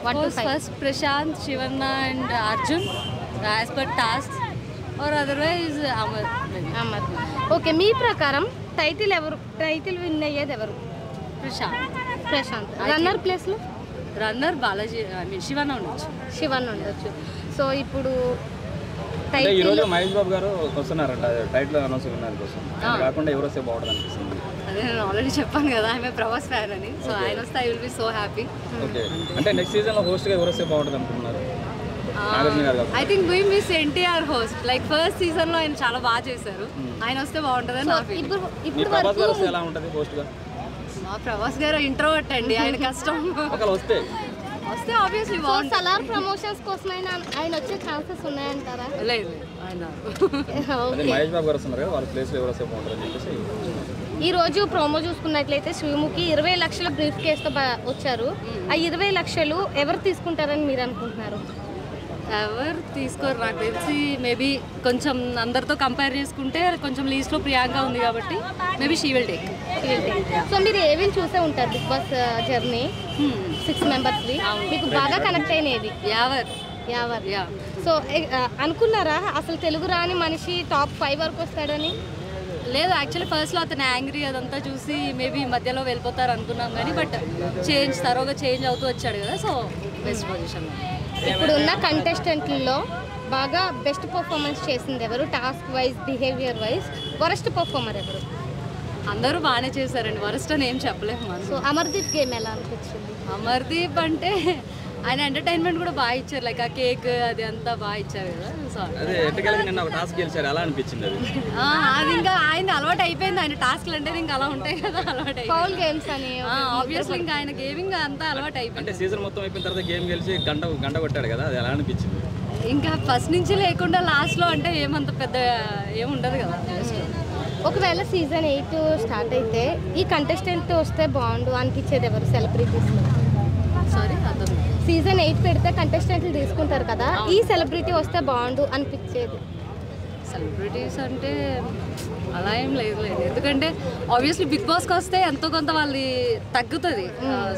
What to Course, fight? first Prashant, Shivanna and Arjun as per tasks or otherwise Amar maybe. Amar. Okay, మీ ప్రకారం title win అయ్యేది ఎవరు? Prashant. Prashant. Runner ప్లేస్లో runner Balaji Shivanna ఉండొచ్చు. శివన్ ఉండొచ్చు. So ఇప్పుడు అంటే ఈ రోజు టైటిల్ మహేష్ బాబు గారు వస్తున్నారంట టైటిల్ అనౌన్స్ విన్నారు కోసం కాకుండా ఎవరు వస్తే బాగుంటుంది అనిపిస్తుంది. అదే నేను ఆల్రెడీ చెప్పాను కదా ఆమె ప్రభాస్ ఫ్యాన్ అని. సో ఆయన వస్తే I will be so happy. Okay, అంటే నెక్స్ట్ సీజన్ లో హోస్ట్ గా ఎవరు వస్తే బాగుంటుంది అనుకుంటున్నారు? నాగార్జున గారు కాకుండా. I think we miss NTR host. Like first season లో ఆయన చాలా బాగా చేశారు. ఆయన వస్తే బాగుంటుందని నా ఫీలింగ్. ఇప్పుడు మీ ఇప్పుడు ప్రభాస్ గారు వరకు వస్తే ఎలా ఉంటుంది హోస్ట్ గా? మా ప్రభాస్ గారు ఇంట్రోవర్ట్ అండి, ఆయన కష్టం. ఒకవేళ వస్తే వస్తే ఆబ్వియస్లీ సో బాగుంటుంది. సలార్ ప్రమోషన్స్ కోసమైనా ఆయన వచ్చే ఛాన్సెస్ ఉన్నాయంటారా? లేదు ఆయన అదే మహేష్ బాబు గారు వస్తున్నారు కదా, వాళ్ళ ప్లేస్ లో ఎవరు వస్తే బాగుంటుంది అని చెప్పేసి. ఈ రోజు ప్రోమో చూసుకున్నట్లయితే శివముఖి 20 లక్షల బ్రీఫ్ కేసుతో వచ్చారు. ఆ 20 లక్షలు ఎవరు తీసుకుంటారని మీరు అనుకుంటున్నారు? ఎవరు తీసుకోరు నాకు తెలిసి. మేబీ కొంచెం అందరితో కంపేర్ చేసుకుంటే కొంచెం లీస్ట్లో ప్రియాంక ఉంది కాబట్టి maybe she will take. So మీరు ఏమేమి చూసే ఉంటారు బిగ్ బాస్ జర్నీ 6 మెంబర్స్ది, మీకు బాగా కనెక్ట్ అయినది యావర్ యావర్. యా. సో అనుకున్నారా అసలు తెలుగు రాని మనిషి టాప్ 5 వరకు వస్తాడని? లేదు, యాక్చువల్లీ ఫస్ట్లో అతను యాంగ్రీ అదంతా చూసి మేబీ మధ్యలో వెళ్ళిపోతారు అనుకున్నాం కానీ బట్ తరోగా చేంజ్ అవుతూ వచ్చాడు కదా. సో బెస్ట్ పొజిషన్లో. ఇప్పుడున్న కంటెస్టెంట్లలో బాగా బెస్ట్ పర్ఫార్మెన్స్ చేసింది ఎవరు? Task wise, behaviour wise worst performer ఎవరు? అందరూ బాగానే చేశారండి, వరస్ట్ అని ఏం చెప్పలేము మనం. సో అమర్దీప్ గేమ్ ఎలా అనిపించింది? అమర్దీప్ అంటే ఆయన ఎంటర్టైన్మెంట్ కూడా బాగా ఇచ్చారు. లైక్ ఆ కేక్ అది అంతా బాగా ఇచ్చారు కదా. సో అదే ఎట్టకెళ్ళకి నిన్న ఒక టాస్క్ గెలిచారు, ఎలా అనిపించింది అది? అది ఇంకా ఆయన అలవాటు అయిపోయింది. ఆయన టాస్క్లు అంటే ఇంకా అలా ఉంటాయి కదా, అలవాటు అయిపోయింది. ఫౌల్ గేమ్స్ అని ఆబ్వియస్లీ ఇంకా ఆయన గేమింగ్ అంతా అలవాటు అయిపోయింది. అంటే సీజన్ మొత్తం అయిపోయిన తర్వాత గేమ్ గెలిచి గంట కొట్టాడు కదా, అది ఎలా అనిపించింది? ఇంకా ఫస్ట్ నుంచి లేకుండా లాస్ట్లో అంటే ఏమంత పెద్ద ఏముండదు కదా. ఒకవేళ సీజన్ 8 స్టార్ట్ అయితే ఈ కంటెస్టెంట్ వస్తే బాగుండు అనిపించేది ఎవరు సెలబ్రిటీస్లో? సారీ అర్థం. సీజన్ 8 పెడితే కంటెస్టెంట్లు తీసుకుంటారు కదా, ఈ సెలబ్రిటీ వస్తే బాగుండు అనిపించేది? సెలబ్రిటీస్ అంటే అలా ఏం లేదు. ఎందుకంటే ఆబ్వియస్లీ బిగ్ బాస్కి వస్తే ఎంతో కొంత వాళ్ళది తగ్గుతుంది.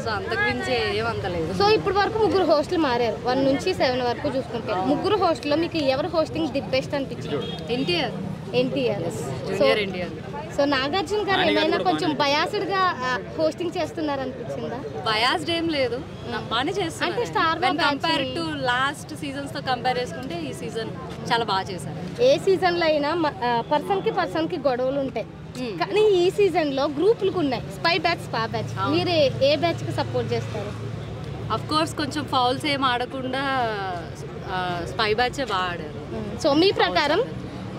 సో అంతకు మించి ఏమంత లేదు. సో ఇప్పుడు వరకు 3 హోస్టులు మారారు, 1 నుంచి 7 వరకు చూసుకుంటే. 3 హోస్టులో మీకు ఎవరు హోస్టింగ్ ది బెస్ట్ అనిపించింది? ఎన్టీఆర్. జూనియర్ ఎన్టీఆర్. సో నాగార్జున గారు ఏమైనా కొంచెం బయాస్డ్ గా హోస్టింగ్ చేస్తున్నారు అనిపించిందా? బయాస్డ్ ఏం లేదు, బాగానే చేస్తారు. అంటే star compare to last seasons తో కంపేర్ చేసుకుంటే ఈ సీజన్ చాలా బాగా చేశారు. ఏ సీజన్ లో అయినా పర్సన్ కి గొడవలు ఉంటాయి, కానీ ఈ సీజన్ లో గ్రూపులకు ఉన్నాయి, స్పై బ్యాచ్, స్పా బ్యాచ్. మీరు ఏ బ్యాచ్ కి సపోర్ట్ చేస్తారు? అఫ్ కోర్స్ కొంచెం ఫౌల్స్ ఏం ఆడకుండా స్పై బ్యాచే బాగా ఆడారు. సో మీ ప్రకారం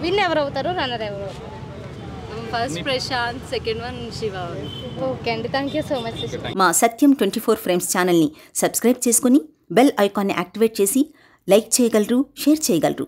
విన్ ఎవరు అవుతారు, రన్నర్ ఎవరు అవుతారు? First Prashanth, second one Shiva. Okay అండి, థ్యాంక్ యూ సో మచ్. మా సత్యం 24 ఫ్రేమ్స్ ఛానల్ని సబ్స్క్రైబ్ చేసుకుని బెల్ ఐకాన్ని యాక్టివేట్ చేసి లైక్ చేయగలరు, షేర్ చేయగలరు.